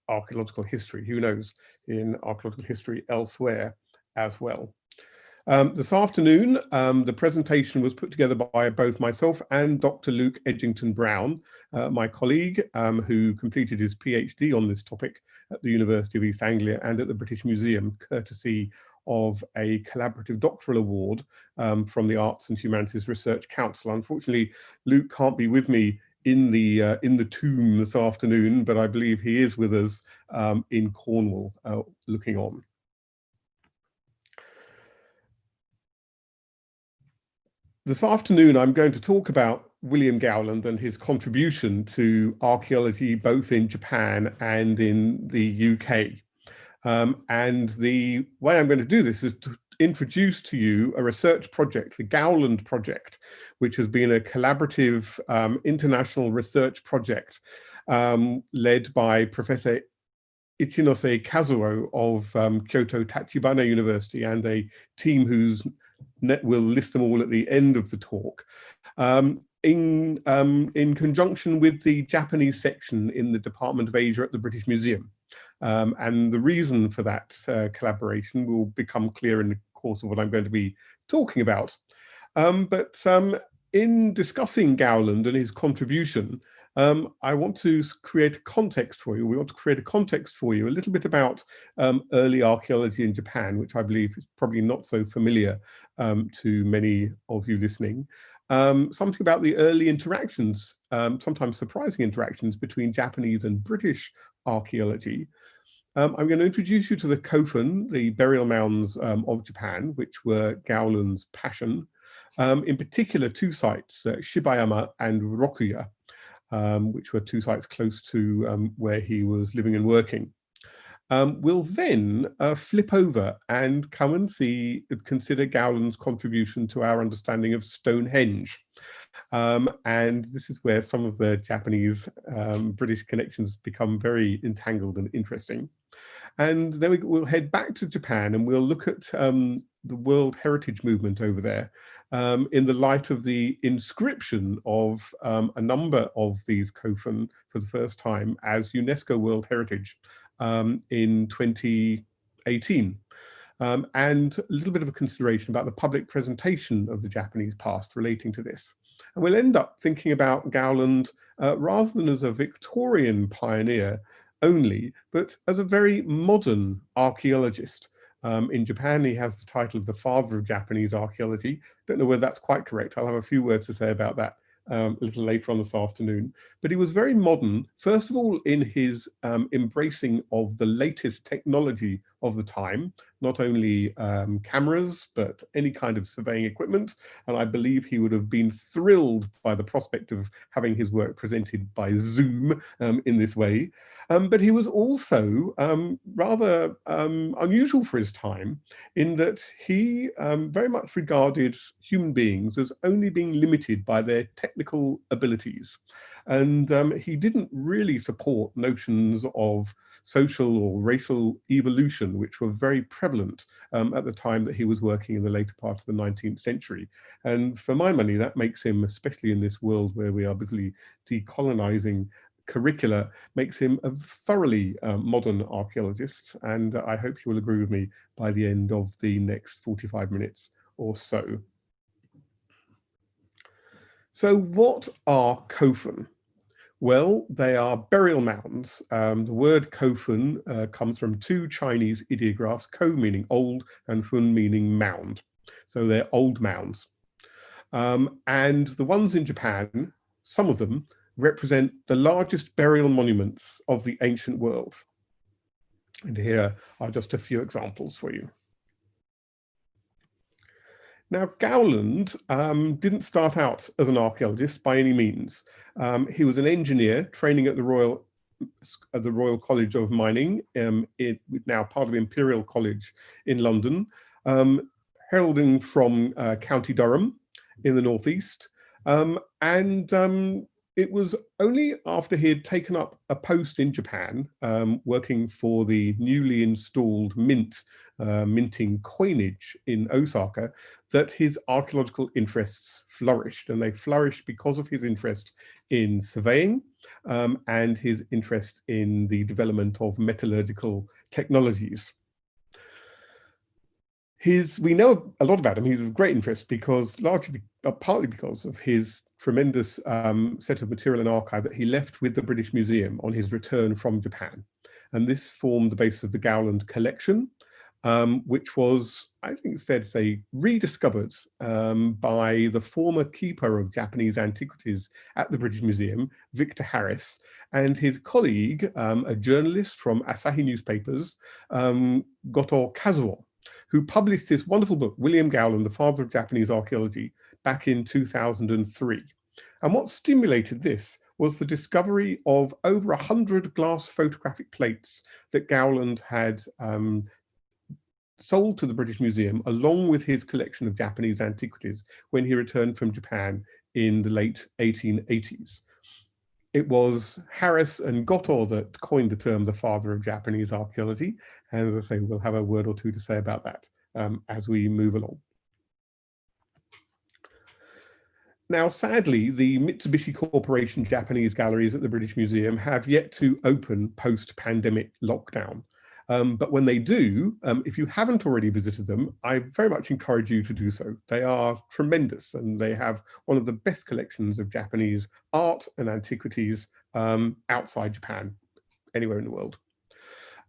archaeological history, who knows, in archaeological history elsewhere as well. This afternoon, the presentation was put together by both myself and Dr. Luke Edgington Brown, my colleague, who completed his PhD on this topic at the University of East Anglia and at the British Museum, courtesy of a collaborative doctoral award from the Arts and Humanities Research Council. Unfortunately, Luke can't be with me in the tomb this afternoon, but I believe he is with us in Cornwall, looking on. This afternoon, I'm going to talk about William Gowland and his contribution to archaeology, both in Japan and in the UK. And the way I'm going to do this is to introduce to you a research project, the Gowland project, which has been a collaborative international research project led by Professor Ichinose Kazuo of Kyoto Tachibana University and a team whose we'll list them all at the end of the talk, in conjunction with the Japanese section in the Department of Asia at the British Museum. And the reason for that collaboration will become clear in the course of what I'm going to be talking about. In discussing Gowland and his contribution, I want to create a context for you. We want to create a context for you, a little bit about early archaeology in Japan, which I believe is probably not so familiar to many of you listening. Something about the early interactions, sometimes surprising interactions between Japanese and British archaeology. I'm going to introduce you to the kofun, the burial mounds of Japan, which were Gowland's passion. In particular, two sites, Shibayama and Rokuya, which were two sites close to where he was living and working. We'll then flip over and come and consider Gowland's contribution to our understanding of Stonehenge. And this is where some of the Japanese British connections become very entangled and interesting. And then we'll head back to Japan and we'll look at the World Heritage Movement over there in the light of the inscription of a number of these kofun for the first time as UNESCO World Heritage in 2018. And a little bit of a consideration about the public presentation of the Japanese past relating to this. And we'll end up thinking about Gowland rather than as a Victorian pioneer only, but as a very modern archaeologist. In Japan, he has the title of the father of Japanese archaeology. Don't know whether that's quite correct. I'll have a few words to say about that a little later on this afternoon. But he was very modern, first of all, in his embracing of the latest technology of the time, not only cameras, but any kind of surveying equipment. And I believe he would have been thrilled by the prospect of having his work presented by Zoom in this way. But he was also rather unusual for his time in that he very much regarded human beings as only being limited by their technical abilities. And he didn't really support notions of social or racial evolution, which were very prevalent at the time that he was working in the later part of the 19th century. And for my money, that makes him, especially in this world where we are busily decolonizing curricula, makes him a thoroughly modern archaeologist. And I hope you will agree with me by the end of the next 45 minutes or so. So what are kofun? Well, they are burial mounds. The word kofun comes from two Chinese ideographs, ko meaning old and fun meaning mound. So they're old mounds. And the ones in Japan, some of them, represent the largest burial monuments of the ancient world. And here are just a few examples for you. Now, Gowland didn't start out as an archaeologist by any means. He was an engineer training at the Royal College of Mining, now part of Imperial College in London, heralding from County Durham in the northeast. It was only after he had taken up a post in Japan, working for the newly installed mint, minting coinage in Osaka, that his archaeological interests flourished. And they flourished because of his interest in surveying and his interest in the development of metallurgical technologies. We know a lot about him. He's of great interest because partly because of his tremendous set of material and archive that he left with the British Museum on his return from Japan. And this formed the basis of the Gowland collection, which was, I think it's fair to say, rediscovered by the former keeper of Japanese antiquities at the British Museum, Victor Harris, and his colleague, a journalist from Asahi newspapers, Goto Kazuo, who published this wonderful book, William Gowland, the Father of Japanese Archaeology, back in 2003. And what stimulated this was the discovery of over 100 glass photographic plates that Gowland had sold to the British Museum, along with his collection of Japanese antiquities when he returned from Japan in the late 1880s. It was Harris and Goto that coined the term the father of Japanese archaeology. And as I say, we'll have a word or two to say about that as we move along. Now, sadly, the Mitsubishi Corporation Japanese galleries at the British Museum have yet to open post-pandemic lockdown. But when they do, if you haven't already visited them, I very much encourage you to do so. They are tremendous, and they have one of the best collections of Japanese art and antiquities outside Japan, anywhere in the world.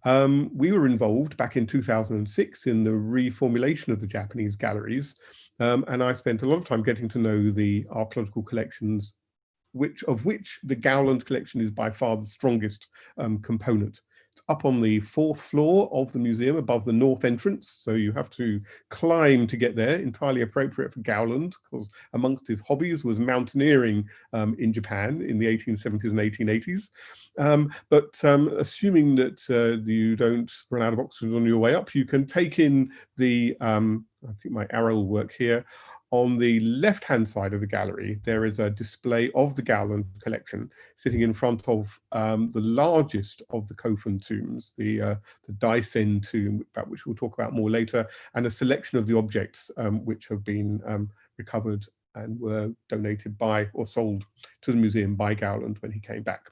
We were involved back in 2006 in the reformulation of the Japanese galleries, and I spent a lot of time getting to know the archaeological collections, of which the Gowland collection is by far the strongest component. It's up on the 4th floor of the museum above the north entrance, so you have to climb to get there, entirely appropriate for Gowland, because amongst his hobbies was mountaineering in Japan in the 1870s and 1880s. Assuming that you don't run out of oxygen on your way up, you can take in the, I think my arrow will work here. On the left-hand side of the gallery, there is a display of the Gowland collection sitting in front of the largest of the Kofun tombs, the Daisen tomb, about which we'll talk about more later, and a selection of the objects which have been recovered and were donated by or sold to the museum by Gowland when he came back.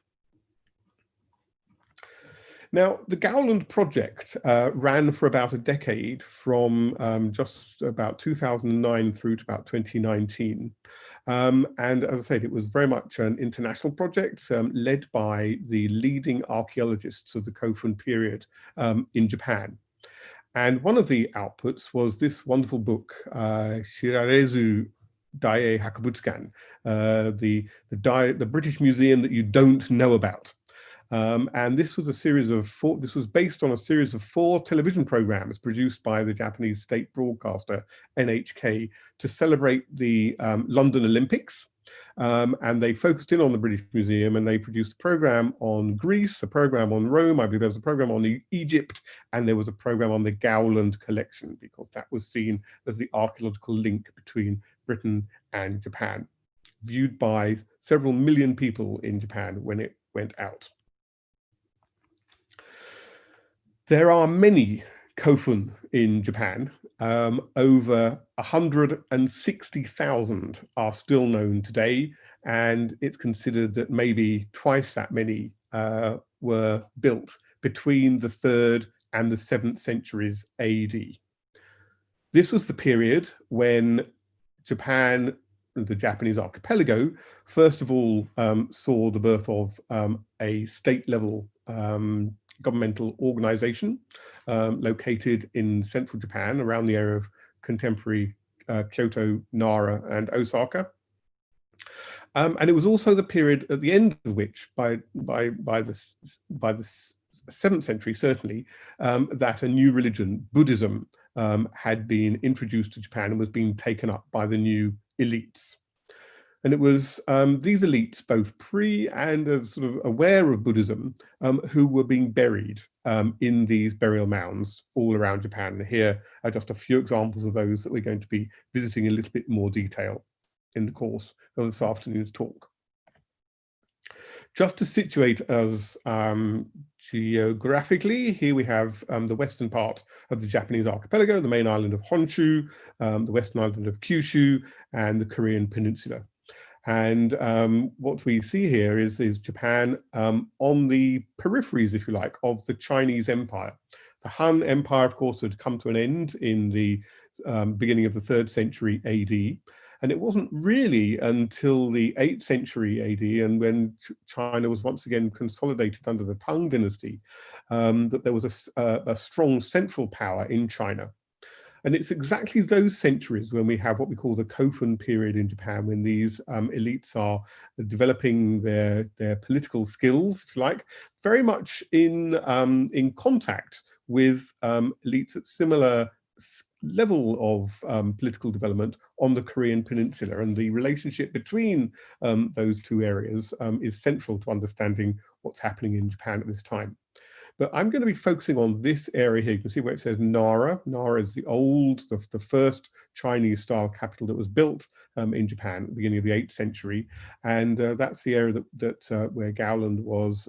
Now, the Gowland project ran for about a decade, from just about 2009 through to about 2019. And as I said, it was very much an international project led by the leading archaeologists of the Kofun period in Japan. And one of the outputs was this wonderful book, Shirarezu Daie Hakabutsukan, the British Museum that you don't know about. And this was this was based on a series of 4 television programs produced by the Japanese state broadcaster NHK to celebrate the London Olympics. And they focused in on the British Museum, and they produced a program on Greece, a program on Rome, I believe there was a program on Egypt, and there was a program on the Gowland collection, because that was seen as the archaeological link between Britain and Japan, viewed by several million people in Japan when it went out. There are many Kofun in Japan. Over 160,000 are still known today, and it's considered that maybe twice that many were built between the 3rd and the 7th centuries AD. This was the period when Japan, the Japanese archipelago, first of all saw the birth of a state-level governmental organization located in central Japan, around the area of contemporary Kyoto, Nara, and Osaka. And it was also the period at the end of which, by the 7th century certainly, that a new religion, Buddhism, had been introduced to Japan and was being taken up by the new elites. And it was these elites, both pre and sort of aware of Buddhism, who were being buried in these burial mounds all around Japan. And here are just a few examples of those that we're going to be visiting in a little bit more detail in the course of this afternoon's talk. Just to situate us geographically, here we have the western part of the Japanese archipelago, the main island of Honshu, the western island of Kyushu, and the Korean peninsula. And what we see here is Japan on the peripheries, if you like, of the Chinese Empire. The Han Empire, of course, had come to an end in the beginning of the 3rd century AD. And it wasn't really until the 8th century AD, and when China was once again consolidated under the Tang dynasty, that there was a strong central power in China. And it's exactly those centuries when we have what we call the Kofun period in Japan, when these elites are developing their political skills, if you like, very much in contact with elites at similar level of political development on the Korean Peninsula. And the relationship between those two areas is central to understanding what's happening in Japan at this time. But I'm going to be focusing on this area here. You can see where it says Nara. Nara is the first Chinese style capital that was built in Japan at the beginning of the 8th century. And that's the area where Gowland was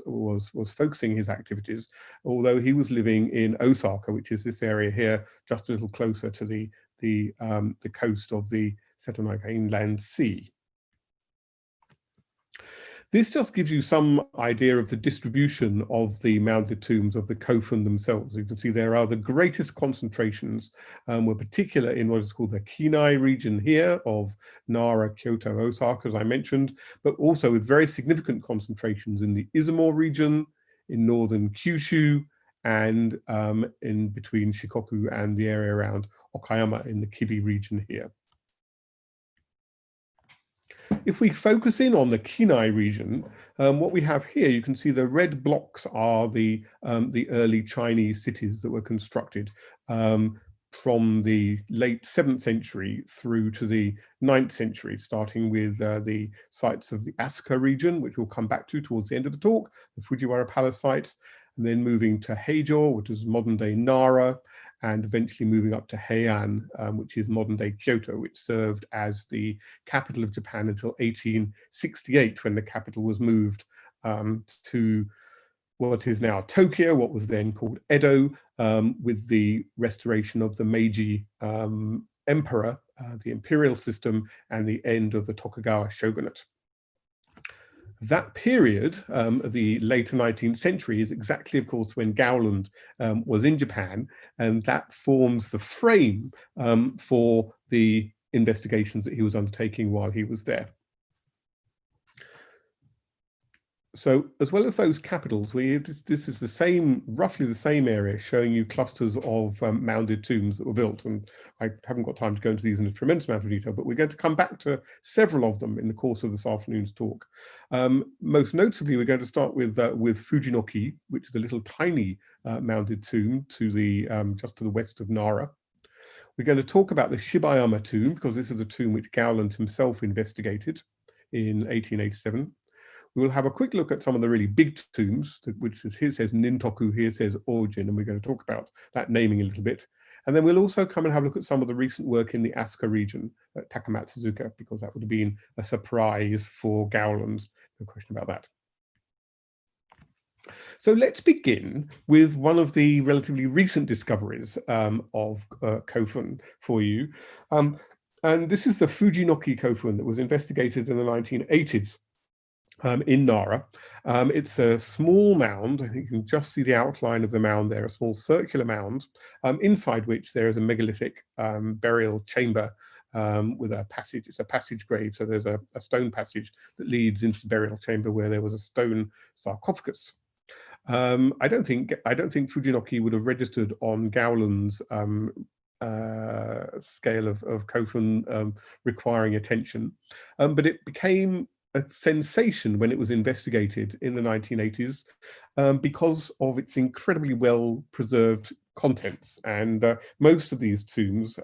focusing his activities, although he was living in Osaka, which is this area here, just a little closer to the coast of the Setonaikai Inland Sea. This just gives you some idea of the distribution of the mounded tombs of the Kofun themselves. You can see there are the greatest concentrations were particular in what is called the Kinai region here of Nara, Kyoto, Osaka, as I mentioned, but also with very significant concentrations in the Izumo region, in northern Kyushu, and in between Shikoku and the area around Okayama in the Kibi region here. If we focus in on the Kinai region, what we have here, you can see the red blocks are the early Chinese cities that were constructed from the late 7th century through to the 9th century, starting with the sites of the Asuka region, which we'll come back to towards the end of the talk, the Fujiwara Palace sites, and then moving to Heijo, which is modern-day Nara, and eventually moving up to Heian, which is modern-day Kyoto, which served as the capital of Japan until 1868, when the capital was moved to what is now Tokyo, what was then called Edo, with the restoration of the Meiji emperor, the imperial system, and the end of the Tokugawa shogunate. That period of the later 19th century is exactly, of course, when Gowland was in Japan, and that forms the frame for the investigations that he was undertaking while he was there. So as well as those capitals, this is the same, roughly the same area, showing you clusters of mounded tombs that were built. And I haven't got time to go into these in a tremendous amount of detail, but we're going to come back to several of them in the course of this afternoon's talk. Most notably, we're going to start with Fujinoki, which is a little tiny mounded tomb to the just to the west of Nara. We're going to talk about the Shibayama tomb, because this is a tomb which Gowland himself investigated in 1887. We will have a quick look at some of the really big tombs, which is, here says Nintoku, here says Origin, and we're going to talk about that naming a little bit. And then we'll also come and have a look at some of the recent work in the Asuka region at Takamatsuzuka, because that would have been a surprise for Gowland. No question about that. So let's begin with one of the relatively recent discoveries of Kofun for you. And this is the Fujinoki Kofun that was investigated in the 1980s. In Nara. It's a small mound. I think you can just see the outline of the mound there, a small circular mound, inside which there is a megalithic burial chamber with a passage. It's a passage grave, so there's a stone passage that leads into the burial chamber where there was a stone sarcophagus. I don't think Fujinoki would have registered on Gowland's scale of Kofun requiring attention, but it became a sensation when it was investigated in the 1980s because of its incredibly well preserved contents. And most of these tombs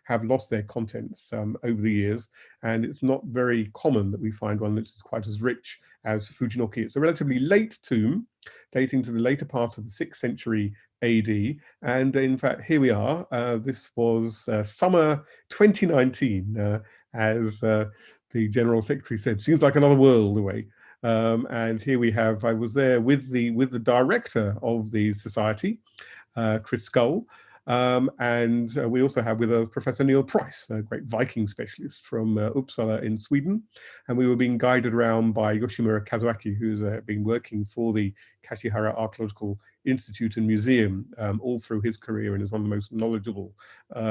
have lost their contents over the years, and it's not very common that we find one that is quite as rich as Fujinoki. It's a relatively late tomb, dating to the later part of the 6th century AD, and in fact here we are. This was summer 2019, as the General Secretary said, seems like another world away. And here we have, I was there with the director of the society, Chris Skull, And we also have with us Professor Neil Price, a great Viking specialist from Uppsala in Sweden. And we were being guided around by Yoshimura Kazuaki, who's been working for the Kashihara Archaeological Institute and Museum all through his career, and is one of the most knowledgeable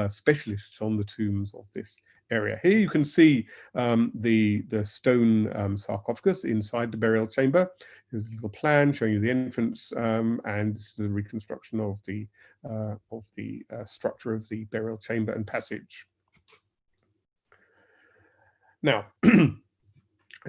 specialists on the tombs of this area. Here you can see the stone sarcophagus inside the burial chamber. There's a little plan showing you the entrance, and this is the reconstruction of the structure of the burial chamber and passage. Now, I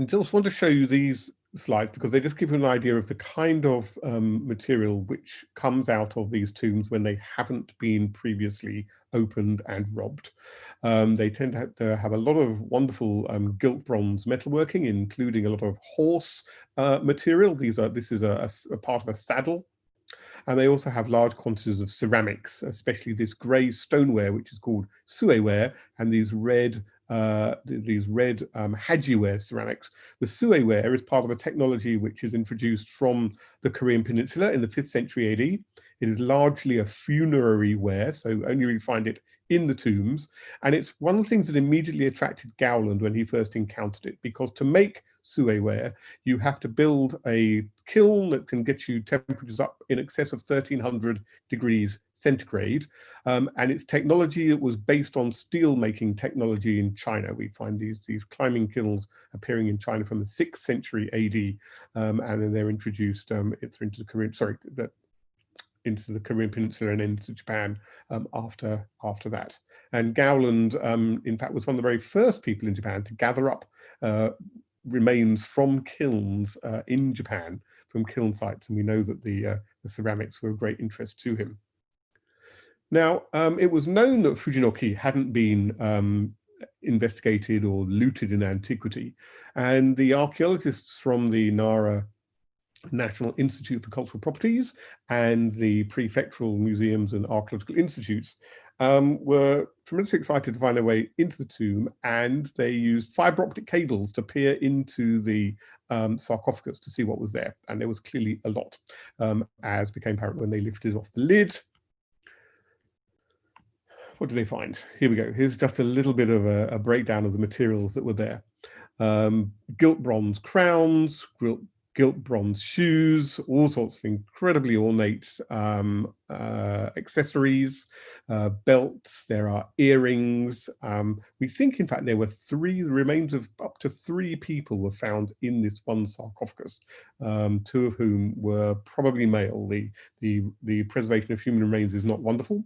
just want to show you these slides because they just give you an idea of the kind of material which comes out of these tombs when they haven't been previously opened and robbed. They tend to have a lot of wonderful gilt bronze metalworking, including a lot of horse material. This is a part of a saddle. And they also have large quantities of ceramics, especially this grey stoneware, which is called sueware, and these red hajiware ceramics. The sueware is part of a technology which is introduced from the Korean Peninsula in the 5th century AD. It is largely a funerary ware, so only we find it in the tombs. And it's one of the things that immediately attracted Gowland when he first encountered it, because to make sueware, you have to build a kiln that can get you temperatures up in excess of 1300 degrees centigrade. And it's technology that was based on steel making technology in China. We find these climbing kilns appearing in China from the 6th century AD, and then they're introduced into the Korean, into the Korean Peninsula and into Japan after that. And Gowland, in fact, was one of the very first people in Japan to gather up remains from kilns in Japan, from kiln sites, and we know that the ceramics were of great interest to him. Now, it was known that Fujinoki hadn't been investigated or looted in antiquity, and the archaeologists from the Nara National Institute for Cultural Properties and the prefectural museums and archaeological institutes were tremendously excited to find their way into the tomb, and they used fiber optic cables to peer into the sarcophagus to see what was there. And there was clearly a lot, as became apparent when they lifted off the lid. What did they find? Here we go. Here's just a little bit of a breakdown of the materials that were there. Gilt bronze crowns, gilt bronze shoes, all sorts of incredibly ornate accessories, belts. There are earrings. We think, in fact, there were the remains of up to 3 people were found in this one sarcophagus, 2 of whom were probably male. The preservation of human remains is not wonderful,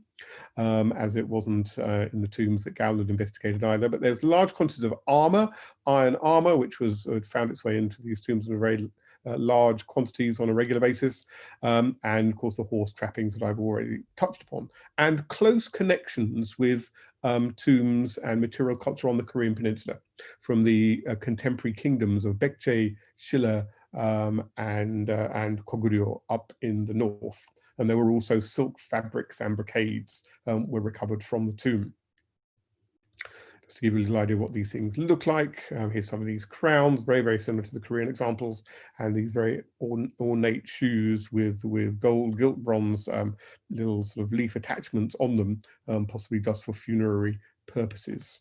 as it wasn't in the tombs that Gowland investigated either. But there's large quantities of armor, iron armor, which had found its way into these tombs in a very large quantities on a regular basis, and of course the horse trappings that I've already touched upon, and close connections with tombs and material culture on the Korean Peninsula from the contemporary kingdoms of Baekje, Shilla, and Koguryo up in the north. And there were also silk fabrics and brocades were recovered from the tomb. Just to give you a little idea of what these things look like, here's some of these crowns, very, very similar to the Korean examples, and these very ornate shoes with gold, gilt bronze, little sort of leaf attachments on them, possibly just for funerary purposes.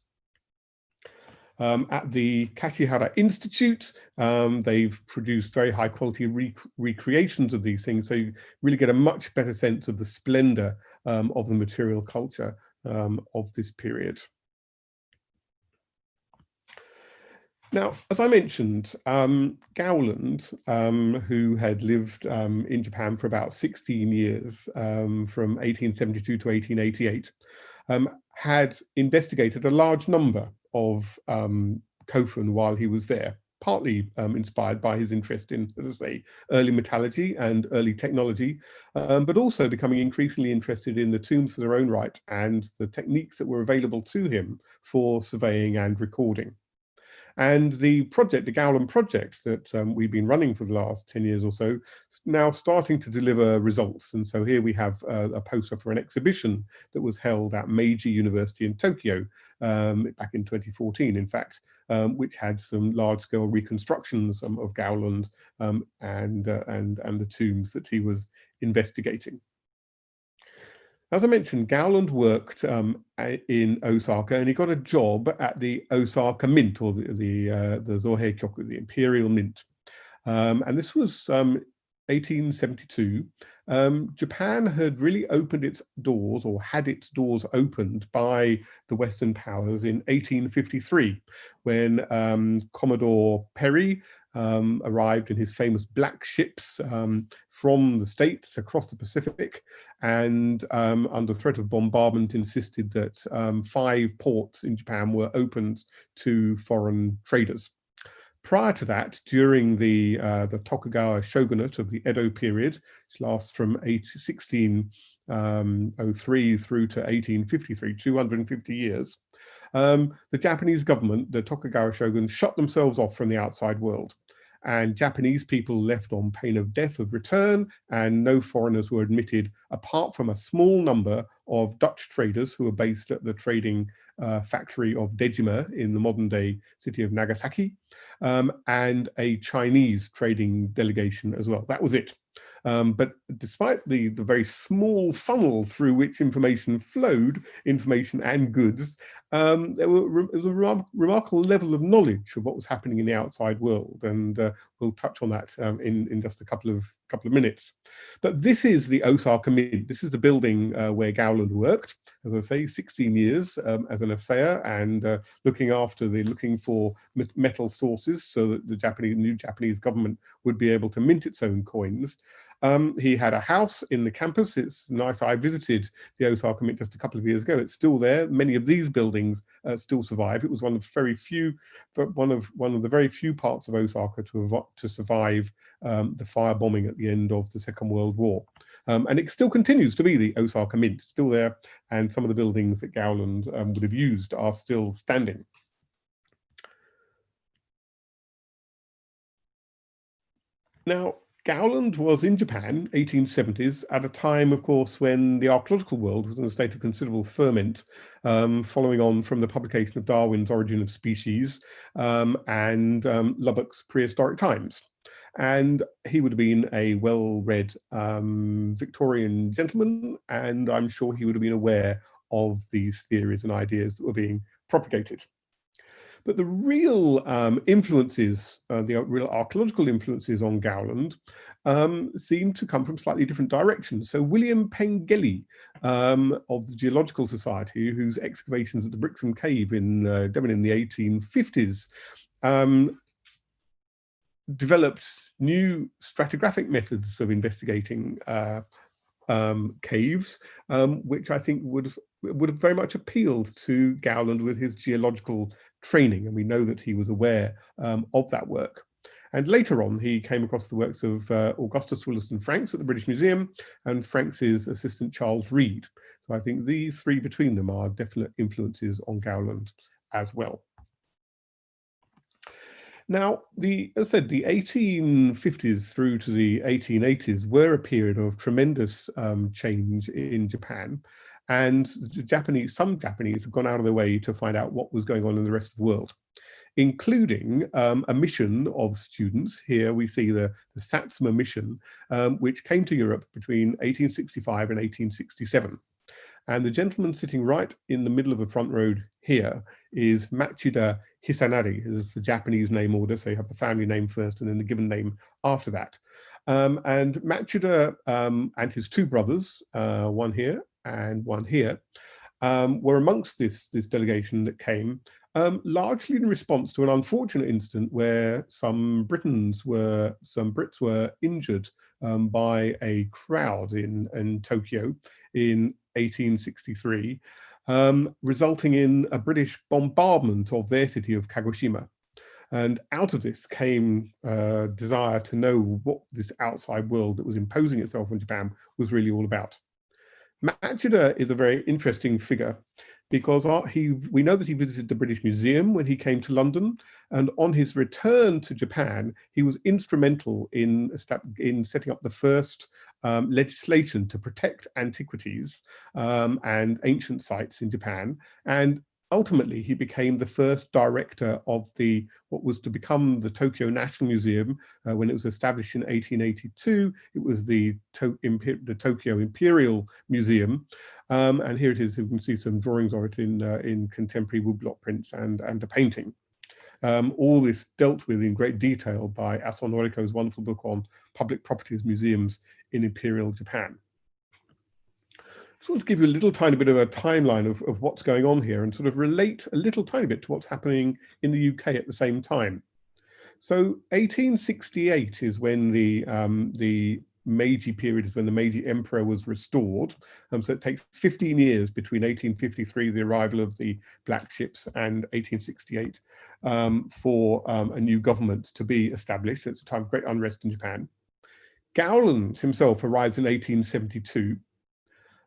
At the Kashihara Institute, they've produced very high quality recreations of these things, so you really get a much better sense of the splendor of the material culture of this period. Now, as I mentioned, Gowland, who had lived in Japan for about 16 years, from 1872 to 1888, had investigated a large number of Kofun while he was there, partly inspired by his interest in, as I say, early metallurgy and early technology, but also becoming increasingly interested in the tombs for their own right and the techniques that were available to him for surveying and recording. And the project, the Gowland project that we've been running for the last 10 years or so, now starting to deliver results. And so here we have a poster for an exhibition that was held at Meiji University in Tokyo back in 2014, in fact, which had some large-scale reconstructions of Gowland and the tombs that he was investigating. As I mentioned, Gowland worked in Osaka, and he got a job at the Osaka Mint, or the Zoheikyoku, the Imperial Mint. And this was 1872. Japan had really opened its doors, or had its doors opened by the Western powers in 1853, when Commodore Perry arrived in his famous black ships from the States across the Pacific, and under threat of bombardment insisted that 5 ports in Japan were opened to foreign traders. Prior to that, during the Tokugawa shogunate of the Edo period, which lasts from 1603 through to 1853, 250 years, the Japanese government, the Tokugawa shoguns, shut themselves off from the outside world. And Japanese people left on pain of death of return, and no foreigners were admitted, apart from a small number of Dutch traders who were based at the trading factory of Dejima in the modern day city of Nagasaki, and a Chinese trading delegation as well. That was it. But despite the very small funnel through which information flowed, information and goods, there was a remarkable level of knowledge of what was happening in the outside world, and we'll touch on that in just a couple of minutes. But this is the Osaka Mint. This is the building where Gowland worked, as I say, 16 years as an assayer, and looking for metal sources so that the new Japanese government would be able to mint its own coins. He had a house in the campus. It's nice. I visited the Osaka Mint just a couple of years ago. It's still there. Many of these buildings still survive. It was one of the very few parts of Osaka to survive the firebombing at the end of the Second World War. And it still continues to be the Osaka Mint, still there, and some of the buildings that Gowland would have used are still standing. Now, Gowland was in Japan, 1870s, at a time, of course, when the archaeological world was in a state of considerable ferment, following on from the publication of Darwin's Origin of Species and Lubbock's Prehistoric Times. And he would have been a well-read Victorian gentleman, and I'm sure he would have been aware of these theories and ideas that were being propagated. But the real influences, the real archaeological influences on Gowland seem to come from slightly different directions. So William Pengelly of the Geological Society, whose excavations at the Brixham Cave in Devon in the 1850s developed new stratigraphic methods of investigating caves, which I think would have very much appealed to Gowland with his geological training, and we know that he was aware of that work. And later on, he came across the works of Augustus Williston Franks at the British Museum, and Franks's assistant Charles Reed. So I think these three between them are definite influences on Gowland as well. Now, as I said, the 1850s through to the 1880s were a period of tremendous change in Japan, and some Japanese have gone out of their way to find out what was going on in the rest of the world, including a mission of students. Here we see the Satsuma mission, which came to Europe between 1865 and 1867. And the gentleman sitting right in the middle of the front row here is Machida Hisanari. This is the Japanese name order, so you have the family name first and then the given name after that. And Machida and his 2 brothers, one here and one here, were amongst this delegation that came, largely in response to an unfortunate incident where some Brits were injured by a crowd in Tokyo in 1863, resulting in a British bombardment of their city of Kagoshima. And out of this came a desire to know what this outside world that was imposing itself on Japan was really all about. Machida is a very interesting figure because we know that he visited the British Museum when he came to London, and on his return to Japan, he was instrumental in setting up the first legislation to protect antiquities and ancient sites in Japan. And ultimately, he became the first director of what was to become the Tokyo National Museum. When it was established in 1882, it was the Tokyo Imperial Museum. And here it is. You can see some drawings of it in contemporary woodblock prints and a painting. All this dealt with in great detail by Aso Noriko's wonderful book on public properties museums in Imperial Japan. I want to give you a little tiny bit of a timeline of what's going on here and sort of relate a little tiny bit to what's happening in the UK at the same time. So 1868 is when the Meiji period is when the Meiji Emperor was restored. So it takes 15 years between 1853, the arrival of the black ships, and 1868 for a new government to be established. It's a time of great unrest in Japan. Gowland himself arrives in 1872.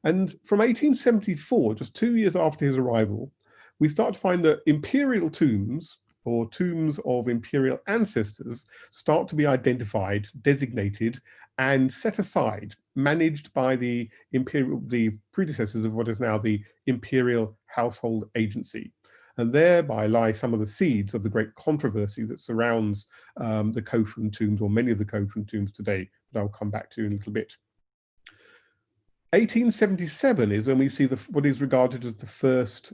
And from 1874, just 2 years after his arrival, we start to find that imperial tombs, or tombs of imperial ancestors, start to be identified, designated, and set aside, managed by the predecessors of what is now the Imperial Household Agency. And thereby lie some of the seeds of the great controversy that surrounds the Kofun tombs, or many of the Kofun tombs today, that I'll come back to in a little bit. 1877 is when we see what is regarded as the first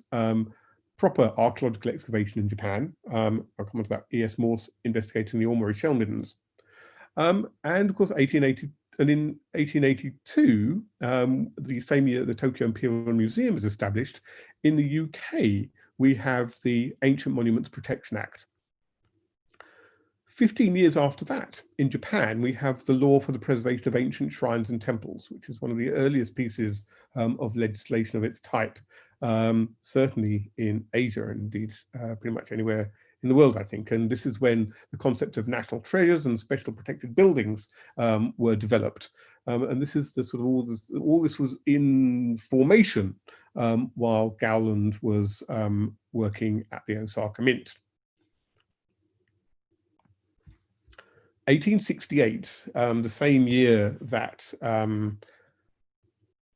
proper archaeological excavation in Japan. I'll come on to that. E.S. Morse investigating the Ormori shell middens. And of course, 1880, and in 1882, the same year the Tokyo Imperial Museum was established, in the UK, we have the Ancient Monuments Protection Act. 15 years after that, in Japan, we have the Law for the Preservation of Ancient Shrines and Temples, which is one of the earliest pieces of legislation of its type, certainly in Asia, and indeed pretty much anywhere in the world, I think. And this is when the concept of national treasures and special protected buildings were developed. And this is the sort of all this was in formation while Gowland was working at the Osaka Mint. 1868, the same year that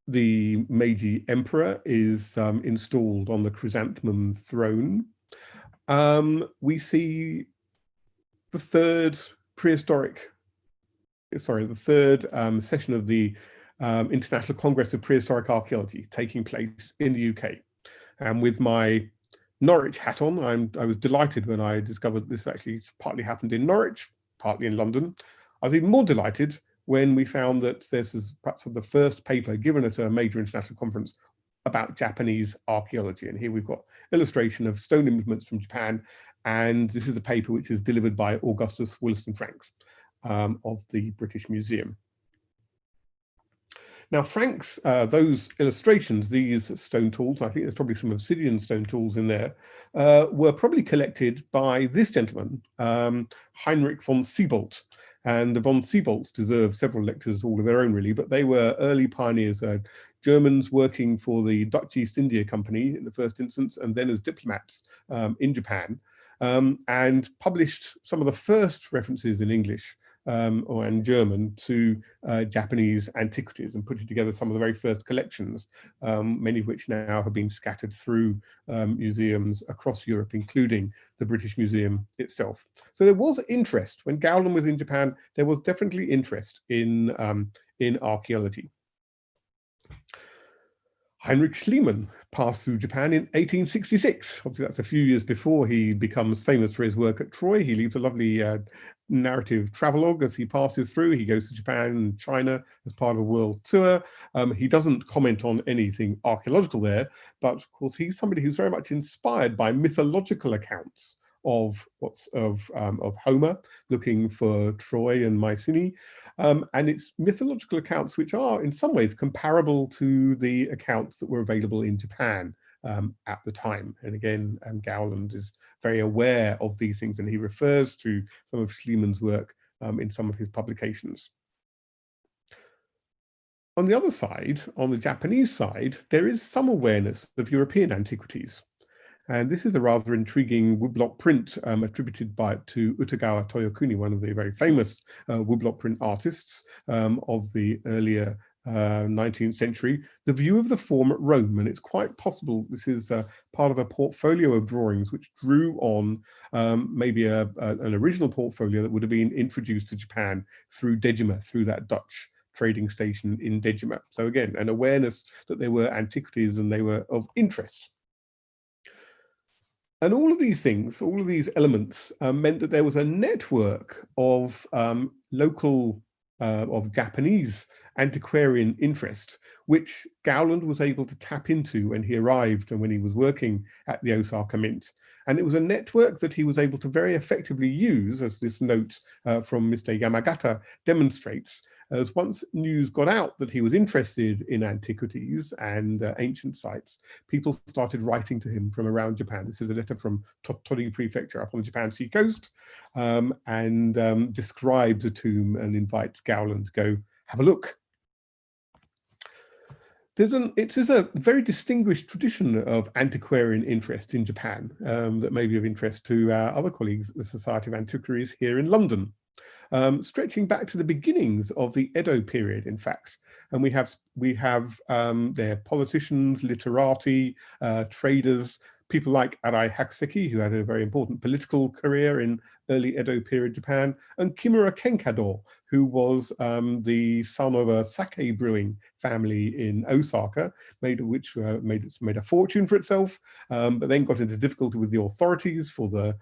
the Meiji Emperor is installed on the chrysanthemum throne, we see the third session of the International Congress of Prehistoric Archaeology taking place in the UK. And with my Norwich hat on, I was delighted when I discovered this actually partly happened in Norwich, partly in London. I was even more delighted when we found that this is perhaps the first paper given at a major international conference about Japanese archaeology. And here we've got illustration of stone implements from Japan. And this is a paper which is delivered by Augustus Wollaston Franks of the British Museum. Now, Franks, those illustrations, these stone tools, I think there's probably some obsidian stone tools in there, were probably collected by this gentleman, Heinrich von Siebold. And the von Siebolds deserve several lectures all of their own, really, but they were early pioneers, Germans working for the Dutch East India Company in the first instance, and then as diplomats in Japan, and published some of the first references in English and German to Japanese antiquities, and putting together some of the very first collections, many of which now have been scattered through museums across Europe, including the British Museum itself. So there was interest when Gowland was in Japan. There was definitely interest in archaeology. Heinrich Schliemann passed through Japan in 1866. Obviously, that's a few years before he becomes famous for his work at Troy. He leaves a lovely narrative travelogue as he passes through. He goes to Japan and China as part of a world tour. He doesn't comment on anything archaeological there, but of course, he's somebody who's very much inspired by mythological accounts of Homer looking for Troy and Mycenae, and it's mythological accounts which are in some ways comparable to the accounts that were available in Japan at the time. And again, Gowland is very aware of these things, and he refers to some of Schliemann's work in some of his publications. On the other side, on the Japanese side, there is some awareness of European antiquities. And this is a rather intriguing woodblock print attributed to Utagawa Toyokuni, one of the very famous woodblock print artists of the earlier 19th century, the view of the form at Rome. And it's quite possible this is part of a portfolio of drawings which drew on maybe an original portfolio that would have been introduced to Japan through Dejima, through that Dutch trading station in Dejima. So again, an awareness that there were antiquities and they were of interest. And all of these things, all of these elements meant that there was a network of local, of Japanese antiquarian interest, which Gowland was able to tap into when he arrived and when he was working at the Osaka Mint. And it was a network that he was able to very effectively use, as this note from Mr. Yamagata demonstrates, as once news got out that he was interested in antiquities and ancient sites, people started writing to him from around Japan. This is a letter from Tottori Prefecture up on the Japan sea coast, and describes a tomb and invites Gowland to go have a look. It is a very distinguished tradition of antiquarian interest in Japan that may be of interest to our other colleagues at the Society of Antiquaries here in London. Stretching back to the beginnings of the Edo period, in fact. And we have their politicians, literati, traders, people like Arai Hakuseki, who had a very important political career in early Edo period Japan, and Kimura Kenkado, who was the son of a sake brewing family in Osaka, made a fortune for itself, but then got into difficulty with the authorities for the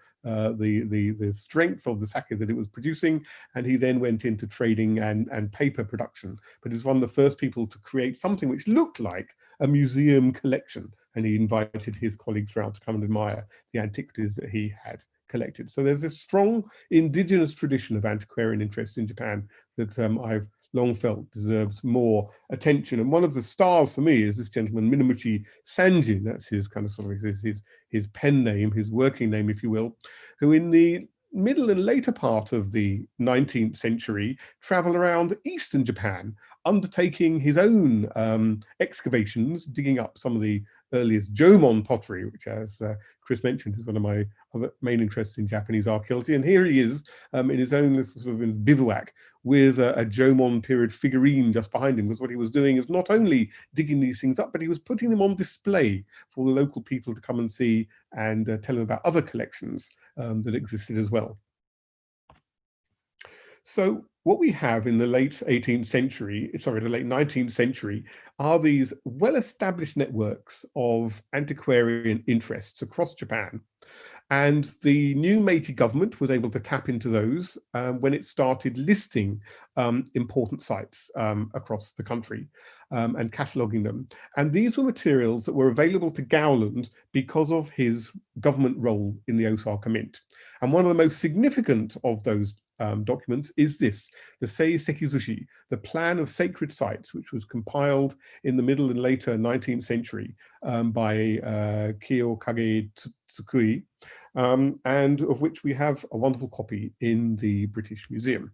strength of the sake that it was producing, and he then went into trading and paper production. But he was one of the first people to create something which looked like a museum collection, and he invited his colleagues around to come and admire the antiquities that he had collected. So there's this strong indigenous tradition of antiquarian interest in Japan that I've long felt deserves more attention. And one of the stars for me is this gentleman, Minamuchi Sanjin. That's his kind of sort of his pen name, his working name, if you will, who in the middle and later part of the 19th century traveled around eastern Japan, undertaking his own excavations, digging up some of the earliest Jomon pottery, which, as Chris mentioned, is one of my other main interests in Japanese archaeology. And here he is in his own little sort of bivouac with a Jomon period figurine just behind him, because what he was doing is not only digging these things up, but he was putting them on display for the local people to come and see and tell them about other collections that existed as well. So what we have in the late 18th century, sorry, the late 19th century, are these well-established networks of antiquarian interests across Japan. And the new Meiji government was able to tap into those when it started listing important sites across the country and cataloguing them. And these were materials that were available to Gowland because of his government role in the Osaka Mint. And one of the most significant of those documents is this, the Sei Sekizushi, the Plan of Sacred Sites, which was compiled in the middle and later 19th century by Kiyokage Tsukui, and of which we have a wonderful copy in the British Museum.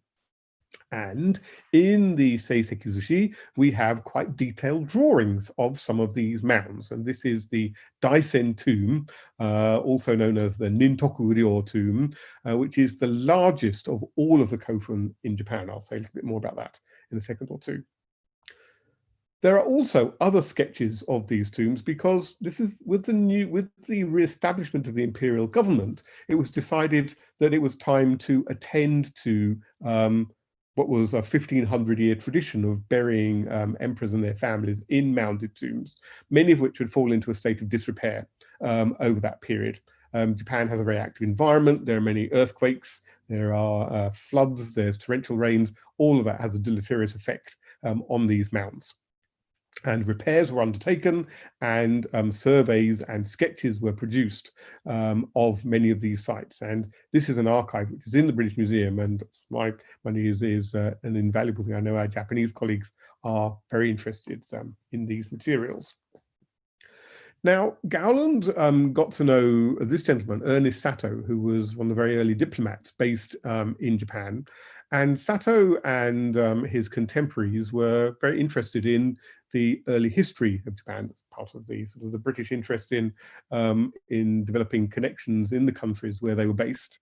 And in the Sei Sekizushi, we have quite detailed drawings of some of these mounds. And this is the Daisen tomb, also known as the Nintoku Ryo tomb, which is the largest of all of the kofun in Japan. I'll say a little bit more about that in a second or two. There are also other sketches of these tombs, because this is with the re-establishment of the imperial government, it was decided that it was time to attend to what was a 1500-year tradition of burying emperors and their families in mounded tombs, many of which would fall into a state of disrepair over that period. Japan has a very active environment. There are many earthquakes, there are floods, there's torrential rains. All of that has a deleterious effect on these mounds. And repairs were undertaken, and surveys and sketches were produced of many of these sites. And this is an archive which is in the British Museum, and my money is an invaluable thing. I know our Japanese colleagues are very interested in these materials. Now, Gowland got to know this gentleman, Ernest Sato, who was one of the very early diplomats based in Japan. And Sato and his contemporaries were very interested in the early history of Japan, as part of the sort of the British interest in developing connections in the countries where they were based.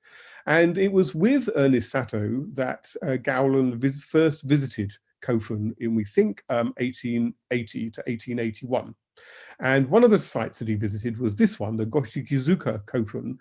And it was with Ernest Sato that Gowland first visited Kofun in, we think, 1880 to 1881. And one of the sites that he visited was this one, the Goshikizuka Kofun,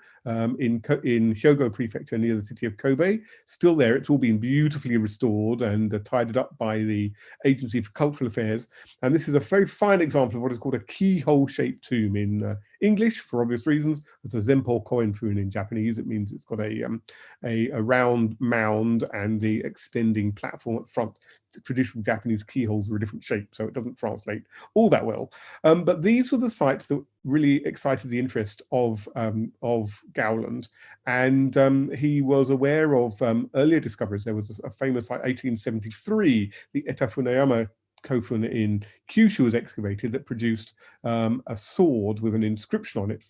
in Hyogo Prefecture near the city of Kobe. Still there, it's all been beautifully restored and tidied up by the Agency for Cultural Affairs. And this is a very fine example of what is called a keyhole-shaped tomb in English, for obvious reasons. It's a Zempo Koenfun in Japanese. It means it's got a round mound and the extending platform at front. The traditional Japanese keyholes are a different shape, so it doesn't translate all that well. But these were the sites that really excited the interest of Gowland, and he was aware of earlier discoveries. There was a famous, like 1873, the Etafunayama Kofun in Kyushu was excavated that produced a sword with an inscription on it,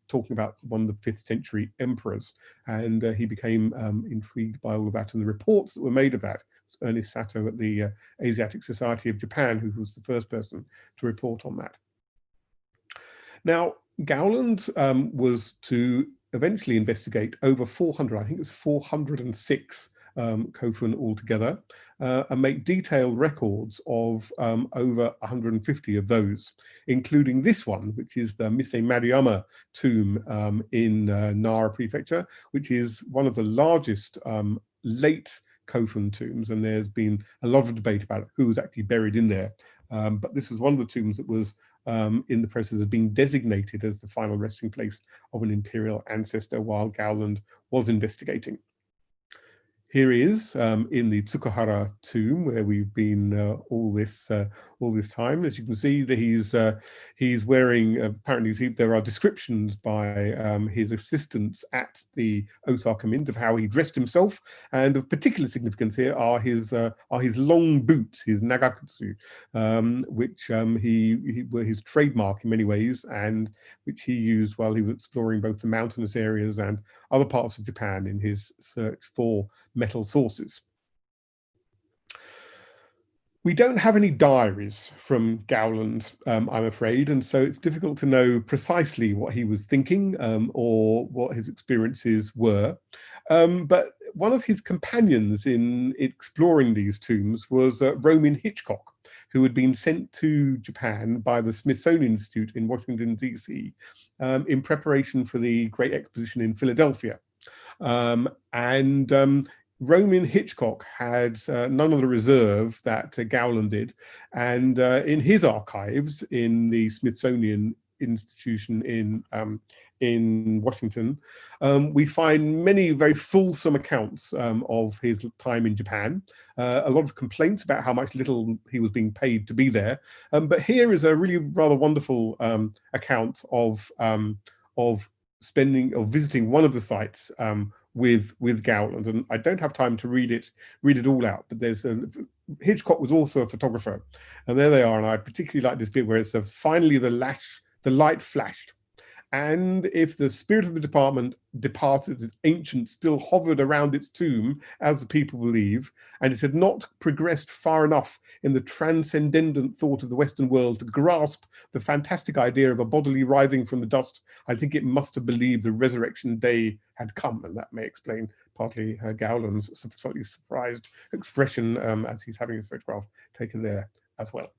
talking about one of the 5th century emperors. And he became intrigued by all of that and the reports that were made of that. Ernest Sato at the Asiatic Society of Japan, who was the first person to report on that. Now, Gowland was to eventually investigate over 400, I think it was 406 Kofun altogether, and make detailed records of over 150 of those, including this one, which is the Mise Maruyama tomb in Nara Prefecture, which is one of the largest late Kofun tombs, and there's been a lot of debate about who was actually buried in there. But this was one of the tombs that was in the process of being designated as the final resting place of an imperial ancestor while Gowland was investigating. Here he is in the Tsukuhara tomb, where we've been all this time. As you can see, that he's wearing. Apparently, there are descriptions by his assistants at the Osaka Mint of how he dressed himself, and of particular significance here are his long boots, his nagakutsu, which he were his trademark in many ways, and which he used while he was exploring both the mountainous areas and other parts of Japan in his search for metal sources. We don't have any diaries from Gowland, I'm afraid, and so it's difficult to know precisely what he was thinking or what his experiences were. But one of his companions in exploring these tombs was Roman Hitchcock, who had been sent to Japan by the Smithsonian Institute in Washington, D.C. In preparation for the Great Exposition in Philadelphia. Roman Hitchcock had none of the reserve that Gowland did, and in his archives in the Smithsonian Institution in Washington, we find many very fulsome accounts of his time in Japan. A lot of complaints about how much little he was being paid to be there, but here is a really rather wonderful account of visiting one of the sites with Gowland, and I don't have time to read it all out, but Hitchcock was also a photographer, and there they are, and I particularly like this bit where it says, finally the light flashed, and if the spirit of the departed ancient still hovered around its tomb, as the people believe, and it had not progressed far enough in the transcendent thought of the Western world to grasp the fantastic idea of a bodily rising from the dust, I think it must have believed the resurrection day had come. And that may explain partly Gowland's slightly surprised expression as he's having his photograph taken there as well.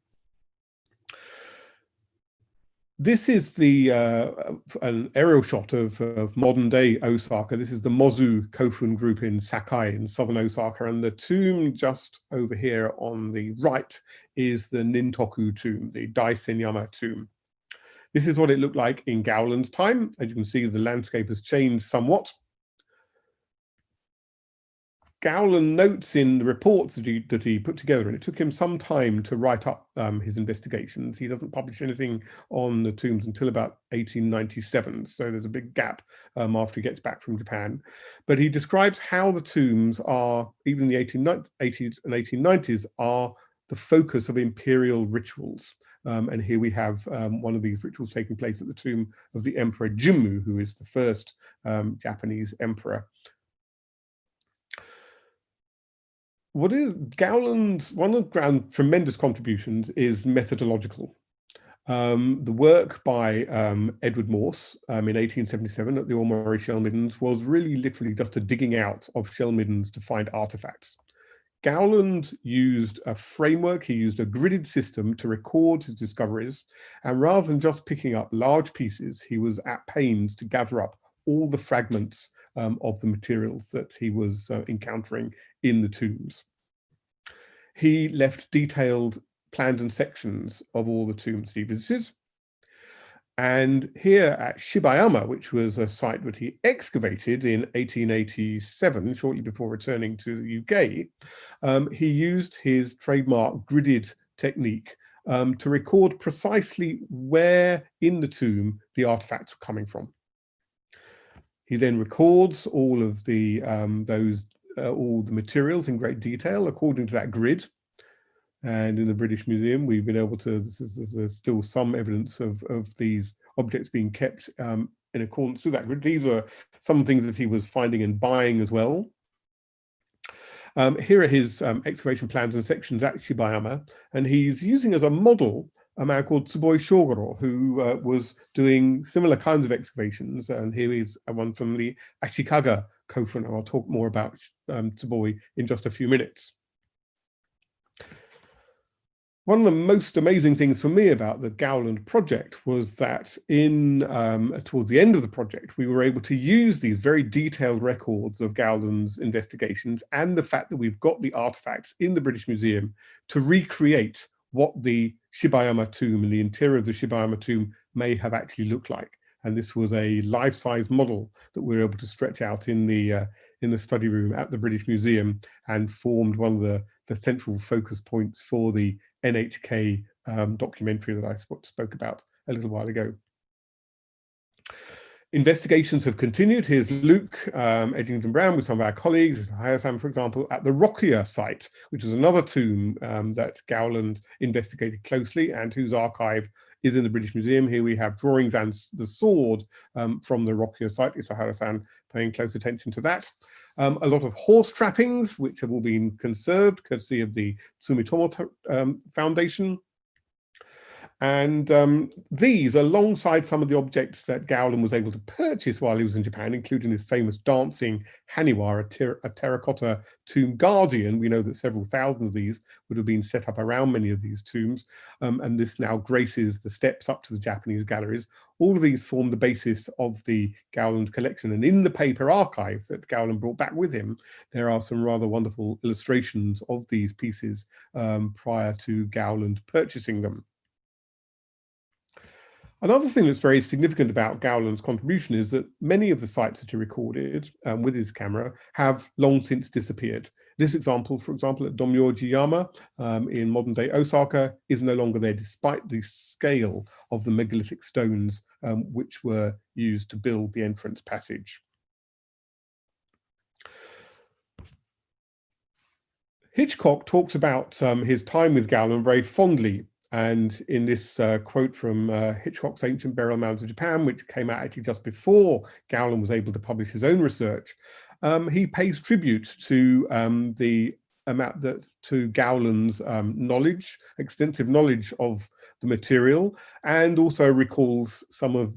This is an aerial shot of modern-day Osaka. This is the Mozu Kofun group in Sakai in southern Osaka, and the tomb just over here on the right is the Nintoku tomb, the Daisenyama tomb. This is what it looked like in Gowland's time. As you can see, the landscape has changed somewhat. Gowland notes in the reports that he put together, and it took him some time to write up his investigations. He doesn't publish anything on the tombs until about 1897, so there's a big gap after he gets back from Japan. But he describes how the tombs are, even in the 1880s and 1890s, are the focus of imperial rituals. And here we have one of these rituals taking place at the tomb of the Emperor Jimmu, who is the first Japanese emperor. What is Gowland's, one of Gowland's tremendous contributions is methodological. The work by Edward Morse in 1877 at the Omori shell middens was really literally just a digging out of shell middens to find artifacts. Gowland used a framework, he used a gridded system to record his discoveries, and rather than just picking up large pieces, he was at pains to gather up all the fragments of the materials that he was encountering in the tombs. He left detailed plans and sections of all the tombs he visited. And here at Shibayama, which was a site that he excavated in 1887, shortly before returning to the UK, he used his trademark gridded technique to record precisely where in the tomb the artifacts were coming from. He then records all of the all the materials in great detail according to that grid. And in the British Museum, we've been able to, there's still some evidence of these objects being kept in accordance with that grid. These are some things that he was finding and buying as well. Here are his excavation plans and sections at Shibayama, and he's using as a model a man called Tsuboi Shogoro, who was doing similar kinds of excavations. And here is one from the Ashikaga Kofu, and I'll talk more about Tsuboi in just a few minutes. One of the most amazing things for me about the Gowland project was that towards the end of the project, we were able to use these very detailed records of Gowland's investigations and the fact that we've got the artifacts in the British Museum to recreate what the Shibayama tomb and the interior of the Shibayama tomb may have actually looked like. And this was a life-size model that we were able to stretch out in the study room at the British Museum, and formed one of the central focus points for the NHK documentary that I spoke about a little while ago. Investigations have continued. Here's Luke Edgington Brown with some of our colleagues, Hayao-san, for example, at the Rokia site, which is another tomb that Gowland investigated closely and whose archive is in the British Museum. Here we have drawings and the sword from the Rokia site. Isahara-san paying close attention to that. A lot of horse trappings, which have all been conserved, courtesy of the Sumitomo Foundation. And these, alongside some of the objects that Gowland was able to purchase while he was in Japan, including this famous dancing haniwa, a terracotta tomb guardian. We know that several thousand of these would have been set up around many of these tombs, and this now graces the steps up to the Japanese galleries. All of these form the basis of the Gowland collection. And in the paper archive that Gowland brought back with him, there are some rather wonderful illustrations of these pieces prior to Gowland purchasing them. Another thing that's very significant about Gowland's contribution is that many of the sites that he recorded with his camera have long since disappeared. This example, for example, at Domyojiyama in modern-day Osaka, is no longer there, despite the scale of the megalithic stones which were used to build the entrance passage. Hitchcock talks about his time with Gowland very fondly. And in this quote from Hitchcock's Ancient Burial Mounds of Japan, which came out actually just before Gowland was able to publish his own research, he pays tribute to to Gowland's knowledge, extensive knowledge of the material, and also recalls some of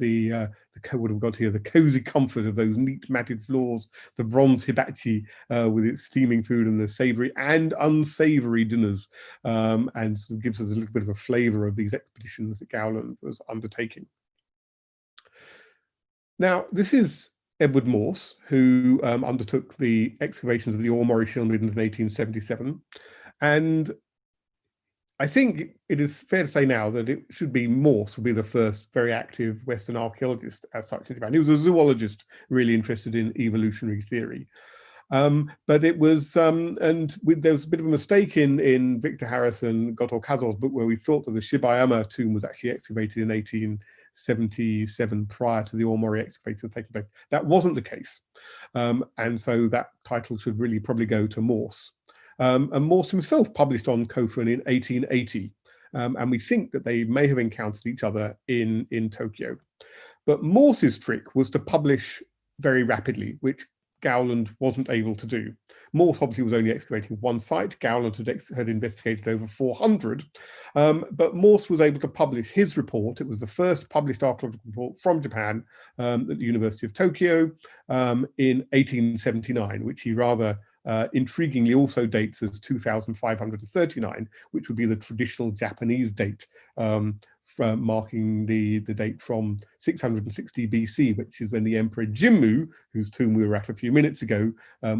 what we've got here, the cozy comfort of those neat matted floors, the bronze hibachi with its steaming food, and the savory and unsavory dinners, and sort of gives us a little bit of a flavor of these expeditions that Gowland was undertaking. Now, this is Edward Morse, who undertook the excavations of the Aomori Shield Middens in 1877. And I think it is fair to say now that it should be Morse would be the first very active Western archaeologist as such in Japan. He was a zoologist really interested in evolutionary theory. But it was, there was a bit of a mistake in Victor Harris and Goto Kazor's book, where we thought that the Shibayama tomb was actually excavated in 1877 prior to the Aomori excavations taking place. That wasn't the case. And so that title should really probably go to Morse. And Morse himself published on Kofun in 1880. And we think that they may have encountered each other in Tokyo. But Morse's trick was to publish very rapidly, which Gowland wasn't able to do. Morse obviously was only excavating one site. Gowland had investigated over 400, but Morse was able to publish his report. It was the first published archaeological report from Japan at the University of Tokyo in 1879, which he rather intriguingly also dates as 2539, which would be the traditional Japanese date, marking the date from 660 BC, which is when the Emperor Jimmu, whose tomb we were at a few minutes ago,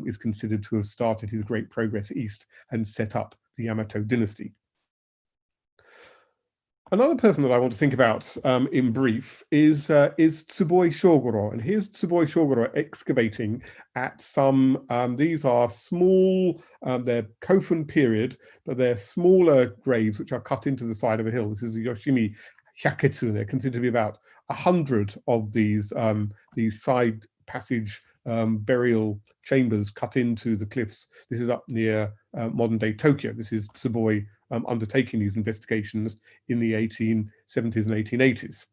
is considered to have started his great progress east and set up the Yamato dynasty. Another person that I want to think about in brief is Tsuboi Shogoro, and here's Tsuboi Shogoro excavating at some, these are small, they're Kofun period, but they're smaller graves which are cut into the side of a hill. This is the Yoshimi Hyaketsu. They're considered to be about 100 of these side passage burial chambers cut into the cliffs. This is up near modern day Tokyo. This is Tsuboi undertaking these investigations in the 1870s and 1880s.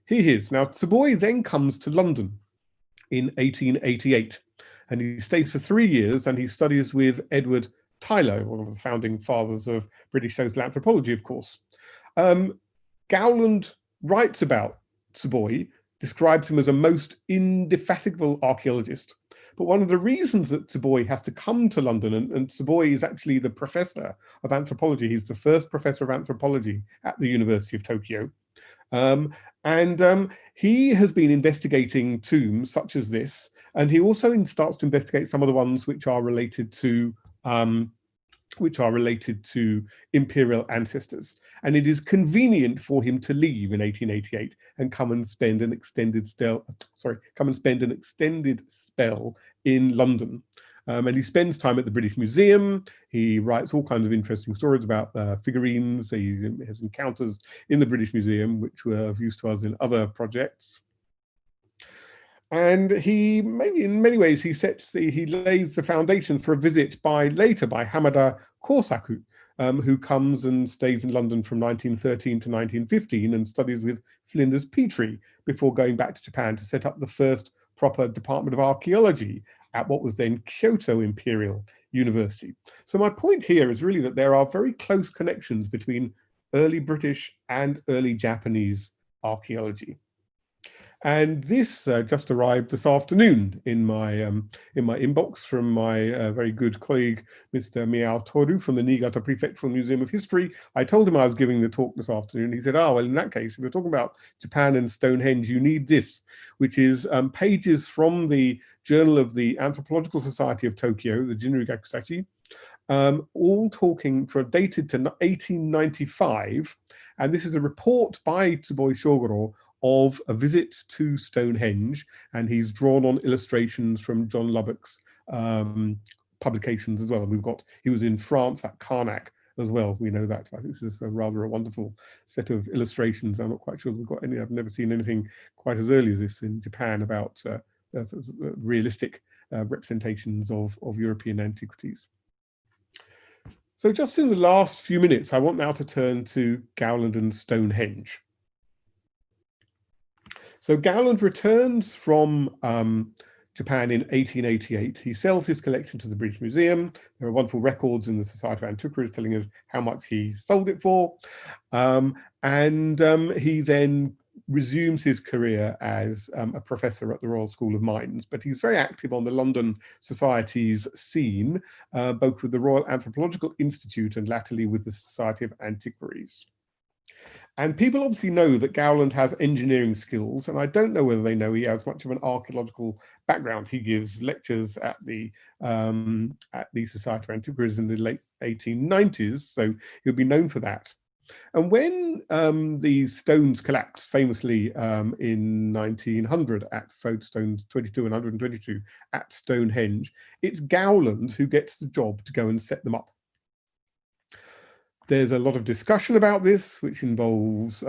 Here he is. Now, Tsuboi then comes to London in 1888, and he stays for 3 years, and he studies with Edward Tylor, one of the founding fathers of British social anthropology, of course. Gowland writes about Tsuboi, describes him as a most indefatigable archaeologist. But one of the reasons that Tsuboi has to come to London, and Tsuboi is actually the professor of anthropology, he's the first professor of anthropology at the University of Tokyo. He has been investigating tombs such as this, and he also starts to investigate some of the ones which are related to imperial ancestors. And it is convenient for him to leave in 1888 and come and spend an extended spell in London. And he spends time at the British Museum. He writes all kinds of interesting stories about figurines. He has encounters in the British Museum, which were of use to us in other projects. And he, maybe in many ways, he lays the foundation for a visit later by Hamada Kosaku, who comes and stays in London from 1913 to 1915 and studies with Flinders Petrie before going back to Japan to set up the first proper department of archaeology at what was then Kyoto Imperial University. So my point here is really that there are very close connections between early British and early Japanese archaeology. And this just arrived this afternoon in my inbox from my very good colleague, Mr. Miao Toru from the Niigata Prefectural Museum of History. I told him I was giving the talk this afternoon. He said, oh, well, in that case, if you're talking about Japan and Stonehenge, you need this, which is pages from the Journal of the Anthropological Society of Tokyo, the Jinryu Gakusashi, all dated to 1895. And this is a report by Tsuboi Shogoro of a visit to Stonehenge, and he's drawn on illustrations from John Lubbock's publications as well. He was in France at Karnak as well. We know that. I think this is a wonderful set of illustrations. I'm not quite sure we've got any. I've never seen anything quite as early as this in Japan about realistic representations of European antiquities. So just in the last few minutes, I want now to turn to Gowland and Stonehenge. So Gowland returns from Japan in 1888. He sells his collection to the British Museum. There are wonderful records in the Society of Antiquaries telling us how much he sold it for. He then resumes his career as a professor at the Royal School of Mines, but he's very active on the London Society's scene, both with the Royal Anthropological Institute and latterly with the Society of Antiquaries. And people obviously know that Gowland has engineering skills, and I don't know whether they know he has much of an archaeological background. He gives lectures at the Society of Antiquaries in the late 1890s, so he'll be known for that. And when the stones collapsed famously in 1900 at Stones 22 and 122 at Stonehenge, it's Gowland who gets the job to go and set them up. There's a lot of discussion about this, which involves,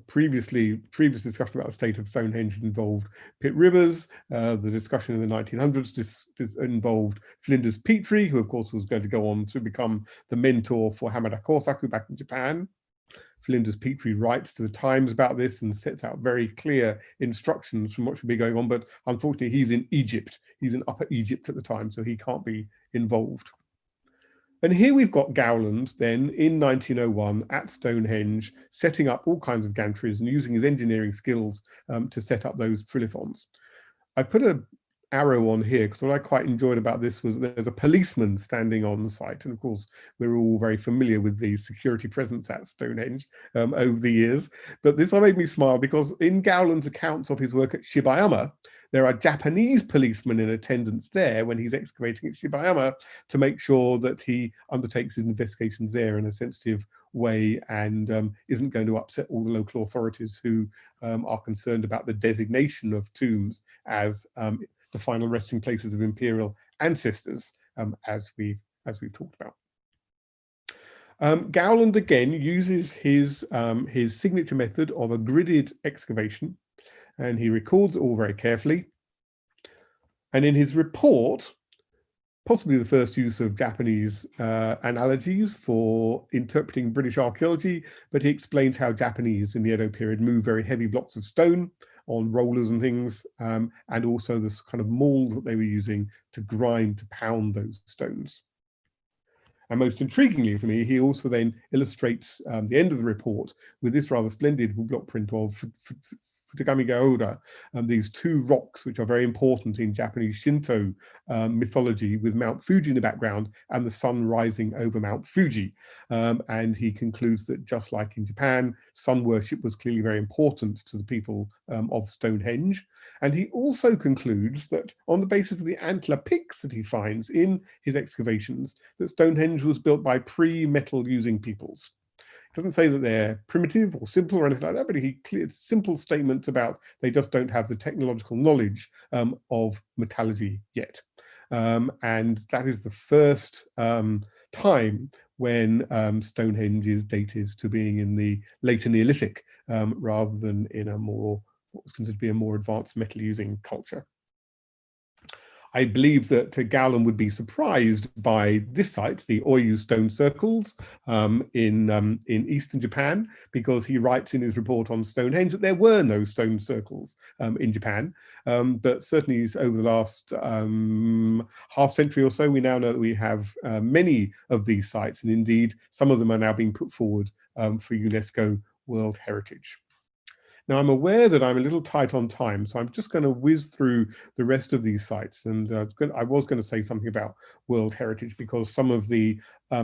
previous discussion about the state of Stonehenge involved Pitt Rivers. The discussion in the 1900s involved Flinders Petrie, who of course was going to go on to become the mentor for Hamada Kosaku back in Japan. Flinders Petrie writes to the Times about this and sets out very clear instructions from what should be going on, but unfortunately he's in Egypt. He's in Upper Egypt at the time, so he can't be involved. And here we've got Gowland then in 1901 at Stonehenge, setting up all kinds of gantries and using his engineering skills to set up those trilithons. I put a arrow on here because what I quite enjoyed about this was there's a policeman standing on the site, and of course we're all very familiar with the security presence at Stonehenge over the years, but this one made me smile because in Gowland's accounts of his work at Shibayama, there are Japanese policemen in attendance there when he's excavating at Shibayama to make sure that he undertakes his investigations there in a sensitive way and isn't going to upset all the local authorities who are concerned about the designation of tombs as the final resting places of imperial ancestors, as we've talked about. Gowland again uses his signature method of a gridded excavation, and he records it all very carefully. And in his report, possibly the first use of Japanese analogies for interpreting British archaeology, but he explains how Japanese in the Edo period moved very heavy blocks of stone on rollers and things, and also this kind of mold that they were using to grind, to pound those stones. And most intriguingly for me, he also then illustrates the end of the report with this rather splendid block print of Futagami Gaoda, these two rocks which are very important in Japanese Shinto mythology, with Mount Fuji in the background and the sun rising over Mount Fuji. And he concludes that just like in Japan, sun worship was clearly very important to the people of Stonehenge. And he also concludes that on the basis of the antler picks that he finds in his excavations, that Stonehenge was built by pre-metal using peoples. Doesn't say that they're primitive or simple or anything like that, but he clears simple statements about they just don't have the technological knowledge of metallurgy yet. And that is the first time when Stonehenge is dated to being in the later Neolithic rather than in a more, what was considered to be a more advanced metal using culture. I believe that Gowland would be surprised by this site, the Oyu stone circles in eastern Japan, because he writes in his report on Stonehenge that there were no stone circles in Japan. But certainly over the last half century or so, we now know that we have many of these sites, and indeed some of them are now being put forward for UNESCO World Heritage. Now, I'm aware that I'm a little tight on time, so I'm just going to whiz through the rest of these sites. And I was going to say something about World Heritage because some of the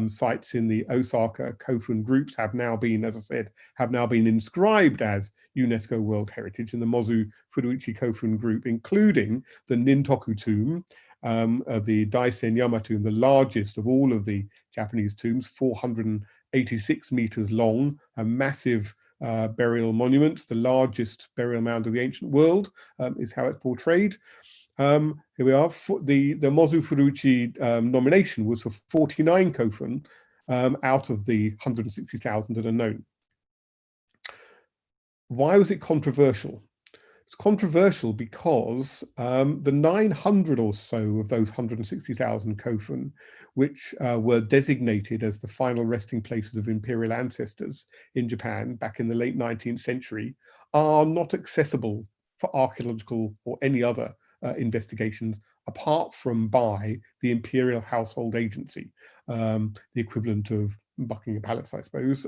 sites in the Osaka Kofun groups have now been, as I said, have now been inscribed as UNESCO World Heritage in the Mozu Furuichi Kofun group, including the Nintoku tomb, the Daisen Yama tomb, the largest of all of the Japanese tombs, 486 meters long, a massive burial monuments, the largest burial mound of the ancient world, is how it's portrayed. Here we are. The Mozu Furuichi nomination was for 49 kofun out of the 160,000 that are known. Why was it controversial? It's controversial because the 900 or so of those 160,000 kofun, which were designated as the final resting places of imperial ancestors in Japan back in the late 19th century, are not accessible for archaeological or any other investigations apart from by the Imperial Household Agency, the equivalent of Buckingham Palace, I suppose,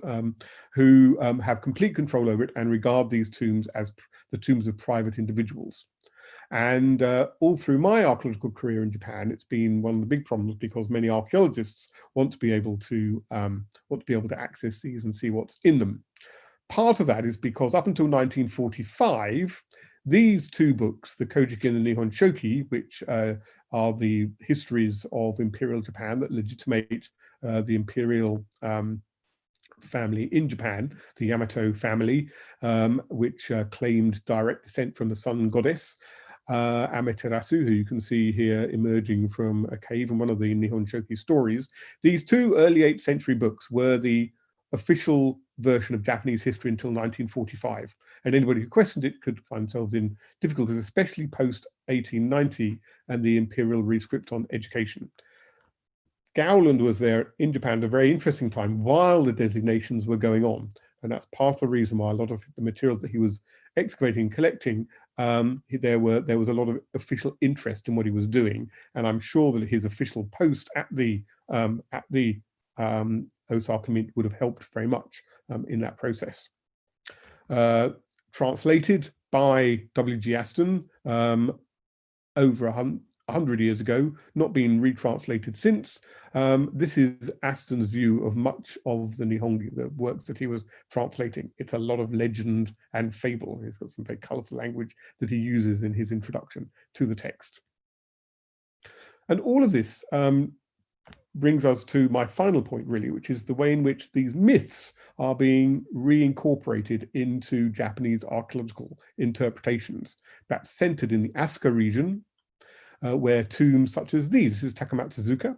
who have complete control over it and regard these tombs as the tombs of private individuals. And all through my archaeological career in Japan, it's been one of the big problems because many archaeologists want to be able to access these and see what's in them. Part of that is because up until 1945, these two books, the Kojiki and the Nihon Shoki, which are the histories of Imperial Japan that legitimate the imperial family in Japan, the Yamato family, which claimed direct descent from the sun goddess, Amaterasu, who you can see here emerging from a cave in one of the Nihon Shoki stories. These two early 8th century books were the official version of Japanese history until 1945. And anybody who questioned it could find themselves in difficulties, especially post 1890 and the imperial rescript on education. Gowland was there in Japan at a very interesting time while the designations were going on. And that's part of the reason why a lot of the materials that he was excavating and collecting, there was a lot of official interest in what he was doing. And I'm sure that his official post at the Osaka Mint would have helped very much in that process. Translated by W.G. Aston, over 100 years ago, not been retranslated since. This is Aston's view of much of the Nihongi, the works that he was translating. It's a lot of legend and fable. He's got some very colorful language that he uses in his introduction to the text. And all of this brings us to my final point, really, which is the way in which these myths are being reincorporated into Japanese archaeological interpretations. That's centered in the Asuka region, where tombs such as this is Takamatsuzuka,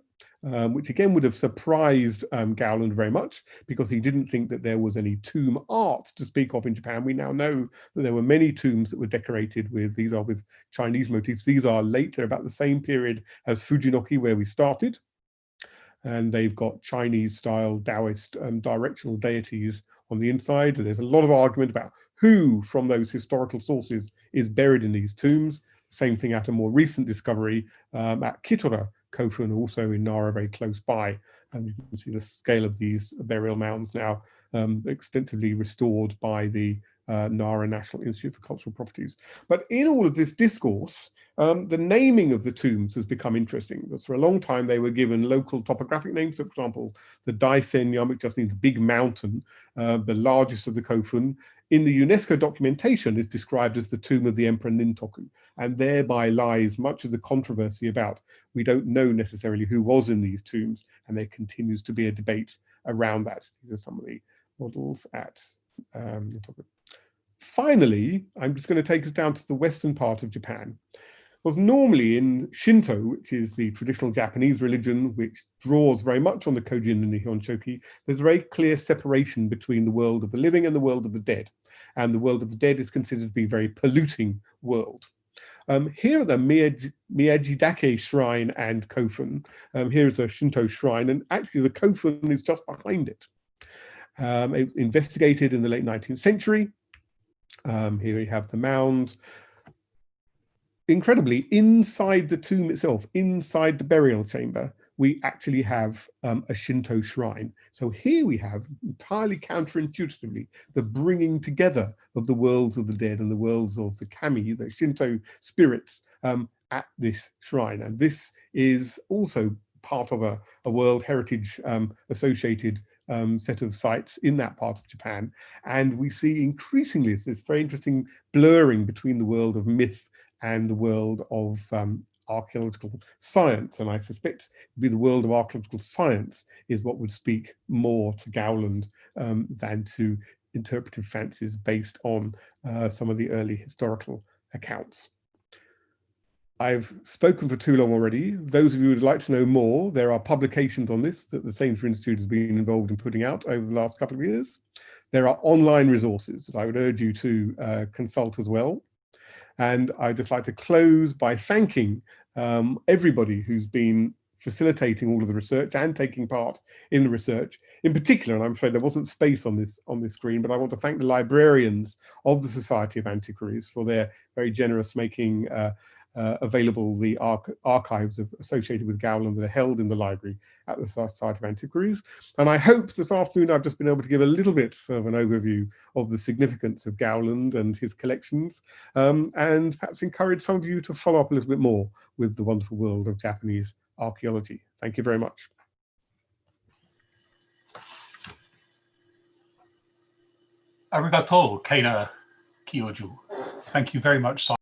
which again would have surprised Gowland very much, because he didn't think that there was any tomb art to speak of in Japan. We now know that there were many tombs that were decorated with, these are with Chinese motifs. These are late, they're about the same period as Fujinoki, where we started. And they've got Chinese-style Taoist directional deities on the inside. There's a lot of argument about who from those historical sources is buried in these tombs. Same thing at a more recent discovery at Kitora Kofun, also in Nara, very close by. And you can see the scale of these burial mounds now extensively restored by the Nara National Institute for Cultural Properties. But in all of this discourse, the naming of the tombs has become interesting, because for a long time they were given local topographic names. So, for example, the Daisen Yamuk just means big mountain, the largest of the Kofun. In the UNESCO documentation, is described as the tomb of the Emperor Nintoku, and thereby lies much of the controversy about, we don't know necessarily who was in these tombs, and there continues to be a debate around that. These are some of the models at Nintoku. Finally, I'm just going to take us down to the western part of Japan. Because normally in Shinto, which is the traditional Japanese religion, which draws very much on the Kojin and the Nihon Shoki, there's a very clear separation between the world of the living and the world of the dead. And the world of the dead is considered to be a very polluting world. Here at the Miyajidake Shrine and Kofun, here's a Shinto shrine, and actually the Kofun is just behind it. It was investigated in the late 19th century. Here we have the mound. Incredibly, inside the tomb itself, inside the burial chamber, we actually have a Shinto shrine. So here we have, entirely counterintuitively, the bringing together of the worlds of the dead and the worlds of the kami, the Shinto spirits, at this shrine. And this is also part of a World Heritage associated set of sites in that part of Japan. And we see increasingly this very interesting blurring between the world of myth and the world of archaeological science. And I suspect the world of archaeological science is what would speak more to Gowland than to interpretive fancies based on some of the early historical accounts. I've spoken for too long already. Those of you who would like to know more, there are publications on this that the Sainsbury Institute has been involved in putting out over the last couple of years. There are online resources that I would urge you to consult as well. And I'd just like to close by thanking everybody who's been facilitating all of the research and taking part in the research. In particular, and I'm afraid there wasn't space on this screen, but I want to thank the librarians of the Society of Antiquaries for their very generous making available the archives associated with Gowland that are held in the library at the Society of Antiquaries. And I hope this afternoon I've just been able to give a little bit of an overview of the significance of Gowland and his collections, and perhaps encourage some of you to follow up a little bit more with the wonderful world of Japanese archaeology. Thank you very much. Arigato, Keina Kyoju. Thank you very much, Simon.